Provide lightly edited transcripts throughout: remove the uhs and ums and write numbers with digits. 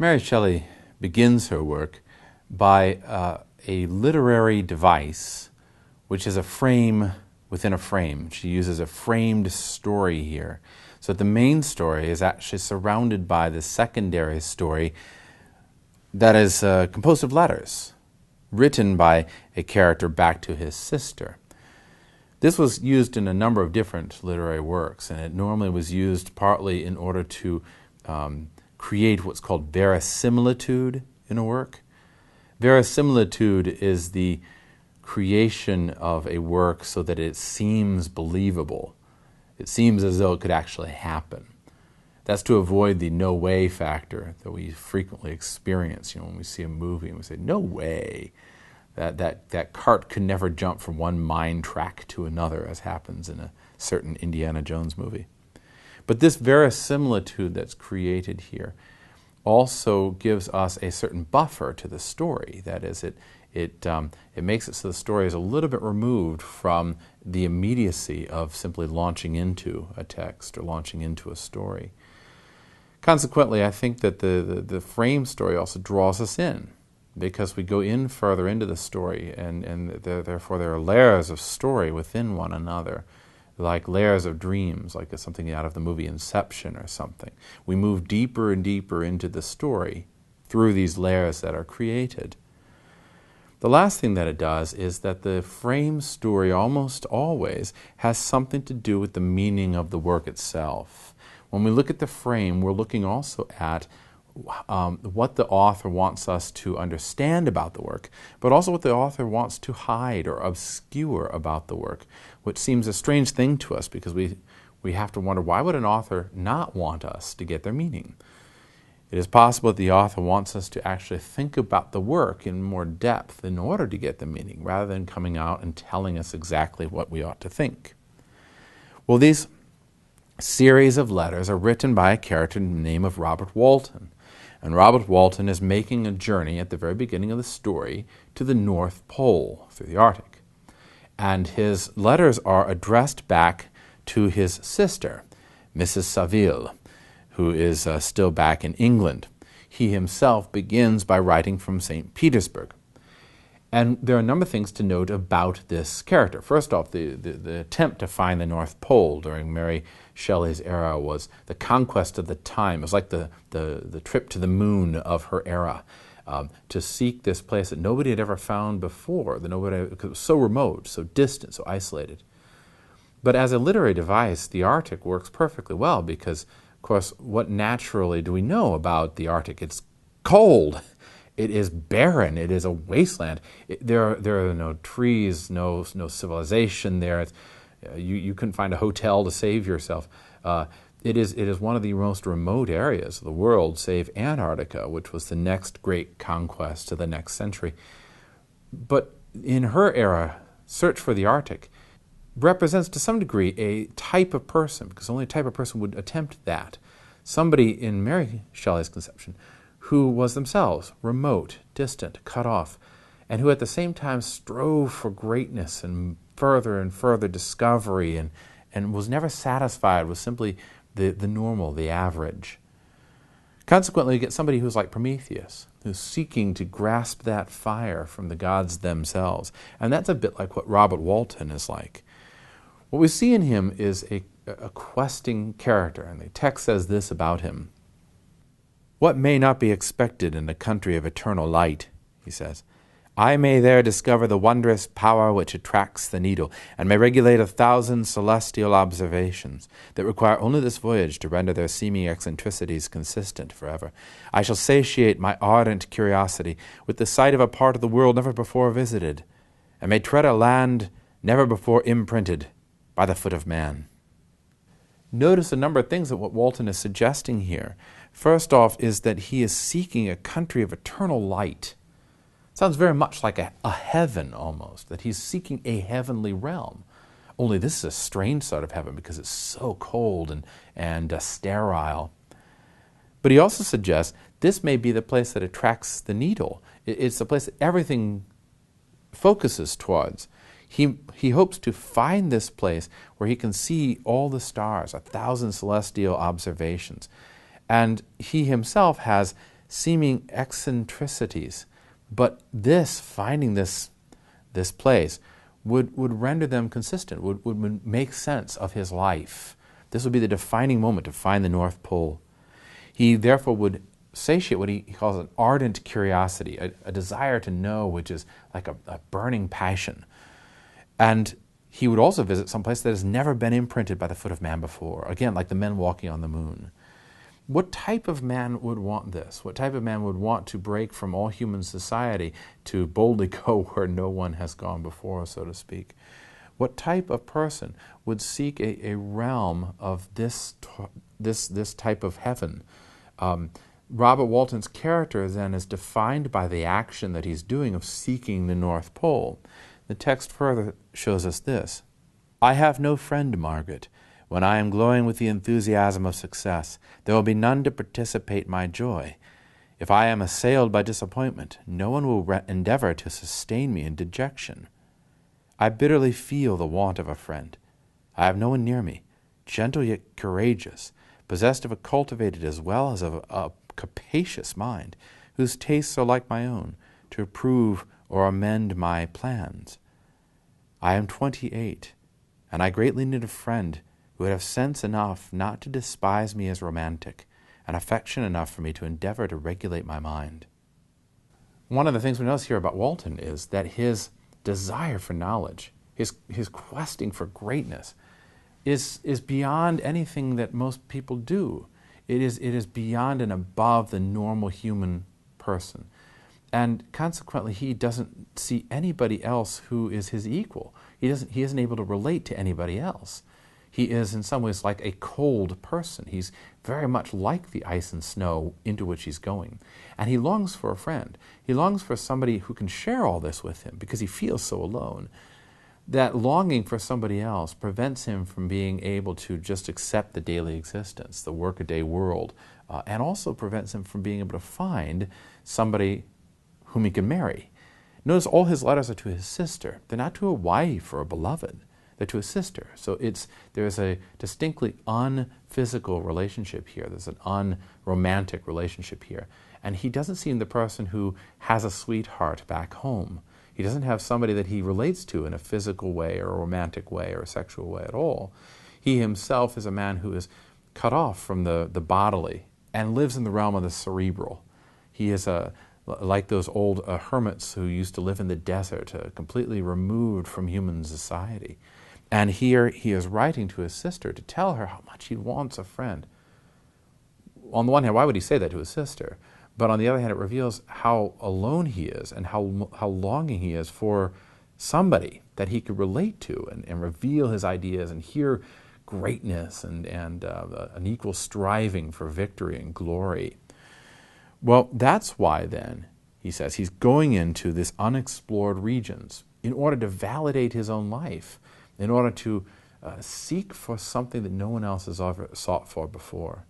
Mary Shelley begins her work by a literary device, which is a frame within a frame. She uses a framed story here. So the main story is actually surrounded by the secondary story that is composed of letters written by a character back to his sister. This was used in a number of different literary works, and it normally was used partly in order to create what's called verisimilitude in a work. Verisimilitude is the creation of a work so that it seems believable. It seems as though it could actually happen. That's to avoid the no way factor that we frequently experience, when we see a movie and we say, no way. That cart could never jump from one mine track to another, as happens in a certain Indiana Jones movie. But this verisimilitude that's created here also gives us a certain buffer to the story. That is, it makes it so the story is a little bit removed from the immediacy of simply launching into a text or launching into a story. Consequently, I think that the frame story also draws us in, because we go in further into the story, and therefore there are layers of story within one another, like layers of dreams, like something out of the movie Inception or something. We move deeper and deeper into the story through these layers that are created. The last thing that it does is that the frame story almost always has something to do with the meaning of the work itself. When we look at the frame, we're looking also at what the author wants us to understand about the work, but also what the author wants to hide or obscure about the work, which seems a strange thing to us, because we have to wonder, why would an author not want us to get their meaning? It is possible that the author wants us to actually think about the work in more depth in order to get the meaning, rather than coming out and telling us exactly what we ought to think. Well, these series of letters are written by a character in the name of Robert Walton. And Robert Walton is making a journey at the very beginning of the story to the North Pole through the Arctic. And his letters are addressed back to his sister, Mrs. Saville, who is still back in England. He himself begins by writing from St. Petersburg. And there are a number of things to note about this character. First off, the attempt to find the North Pole during Mary Shelley's era was the conquest of the time. It was like the trip to the moon of her era, to seek this place that nobody had ever found before, because it was so remote, so distant, so isolated. But as a literary device, the Arctic works perfectly well, because, of course, what naturally do we know about the Arctic? It's cold. It is barren. It is a wasteland. There are no trees, no civilization there. You couldn't find a hotel to save yourself. It is one of the most remote areas of the world, save Antarctica, which was the next great conquest of the next century. But in her era, search for the Arctic represents to some degree a type of person, because only a type of person would attempt that. Somebody in Mary Shelley's conception who was themselves remote, distant, cut off, and who at the same time strove for greatness and further discovery, and was never satisfied with simply the normal, the average. Consequently, you get somebody who's like Prometheus, who's seeking to grasp that fire from the gods themselves. And that's a bit like what Robert Walton is like. What we see in him is a questing character, and the text says this about him. "What may not be expected in the country of eternal light," he says, "I may there discover the wondrous power which attracts the needle, and may regulate 1,000 celestial observations that require only this voyage to render their seeming eccentricities consistent forever. I shall satiate my ardent curiosity with the sight of a part of the world never before visited, and may tread a land never before imprinted by the foot of man." Notice a number of things that what Walton is suggesting here. First off is that he is seeking a country of eternal light. It sounds very much like a heaven almost, that he's seeking a heavenly realm. Only this is a strange sort of heaven because it's so cold and sterile. But he also suggests this may be the place that attracts the needle. It's the place that everything focuses towards. He hopes to find this place where he can see all the stars, 1,000 celestial observations. And he himself has seeming eccentricities. But finding this place would render them consistent, would make sense of his life. This would be the defining moment to find the North Pole. He therefore would satiate what he calls an ardent curiosity, a desire to know, which is like a burning passion. And he would also visit some place that has never been imprinted by the foot of man before. Again, like the men walking on the moon. What type of man would want this? What type of man would want to break from all human society to boldly go where no one has gone before, so to speak? What type of person would seek a realm of this type of heaven? Robert Walton's character then is defined by the action that he's doing of seeking the North Pole. The text further shows us this. I have no friend, Margaret. When I am glowing with the enthusiasm of success, there will be none to participate my joy. If I am assailed by disappointment, no one will endeavor to sustain me in dejection. I bitterly feel the want of a friend. I have no one near me, gentle yet courageous, possessed of a cultivated as well as of a capacious mind, whose tastes are like my own, to approve or amend my plans. I am 28, and I greatly need a friend who would have sense enough not to despise me as romantic, and affection enough for me to endeavor to regulate my mind. One of the things we notice here about Walton is that his desire for knowledge, his questing for greatness, is beyond anything that most people do. It is beyond and above the normal human person. And consequently, he doesn't see anybody else who is his equal. He isn't able to relate to anybody else. He is in some ways like a cold person. He's very much like the ice and snow into which he's going. And he longs for a friend. He longs for somebody who can share all this with him because he feels so alone. That longing for somebody else prevents him from being able to just accept the daily existence, the workaday world, and also prevents him from being able to find somebody whom he can marry. Notice all his letters are to his sister. They're not to a wife or a beloved. They're to a sister. So there's a distinctly unphysical relationship here. There's an unromantic relationship here. And he doesn't seem the person who has a sweetheart back home. He doesn't have somebody that he relates to in a physical way or a romantic way or a sexual way at all. He himself is a man who is cut off from the bodily and lives in the realm of the cerebral. He is like those old hermits who used to live in the desert, completely removed from human society. And here he is writing to his sister to tell her how much he wants a friend. On the one hand, why would he say that to his sister? But on the other hand, it reveals how alone he is and how longing he is for somebody that he could relate to and reveal his ideas and hear greatness and an equal striving for victory and glory. Well, that's why then, he says, he's going into this unexplored regions in order to validate his own life, in order to seek for something that no one else has ever sought for before.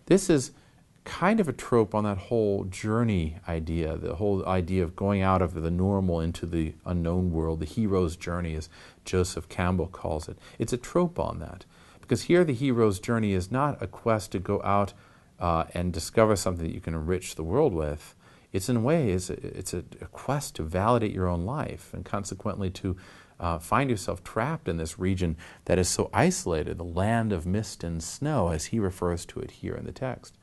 This is kind of a trope on that whole journey idea, the whole idea of going out of the normal into the unknown world, the hero's journey, as Joseph Campbell calls it. It's a trope on that, because here the hero's journey is not a quest to go out and discover something that you can enrich the world with. It's in a way, it's a quest to validate your own life, and consequently to find yourself trapped in this region that is so isolated, the land of mist and snow, as he refers to it here in the text.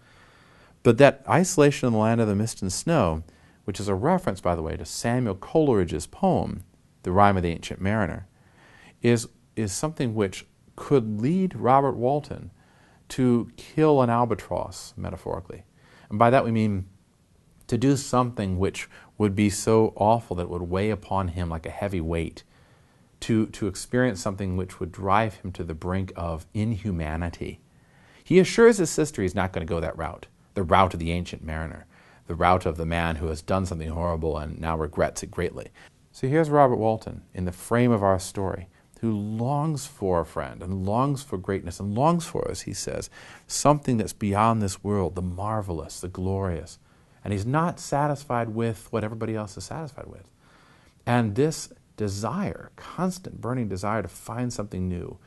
But that isolation in the land of the mist and snow, which is a reference, by the way, to Samuel Coleridge's poem, The Rime of the Ancient Mariner, is something which could lead Robert Walton to kill an albatross, metaphorically. And by that we mean to do something which would be so awful that it would weigh upon him like a heavy weight, to experience something which would drive him to the brink of inhumanity. He assures his sister he's not going to go that route, the route of the ancient mariner, the route of the man who has done something horrible and now regrets it greatly. So here's Robert Walton in the frame of our story, who longs for a friend and longs for greatness and longs for, as he says, something that's beyond this world, the marvelous, the glorious. And he's not satisfied with what everybody else is satisfied with. And this desire, constant burning desire to find something new,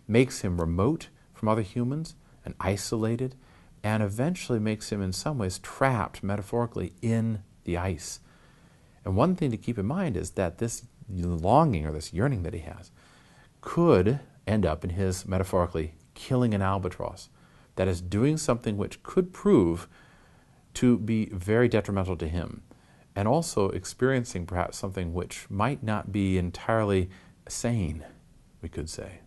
makes him remote from other humans and isolated, and eventually makes him in some ways trapped, metaphorically, in the ice. And one thing to keep in mind is that this longing or this yearning that he has could end up in his, metaphorically, killing an albatross. That is, doing something which could prove to be very detrimental to him, and also experiencing perhaps something which might not be entirely sane, we could say.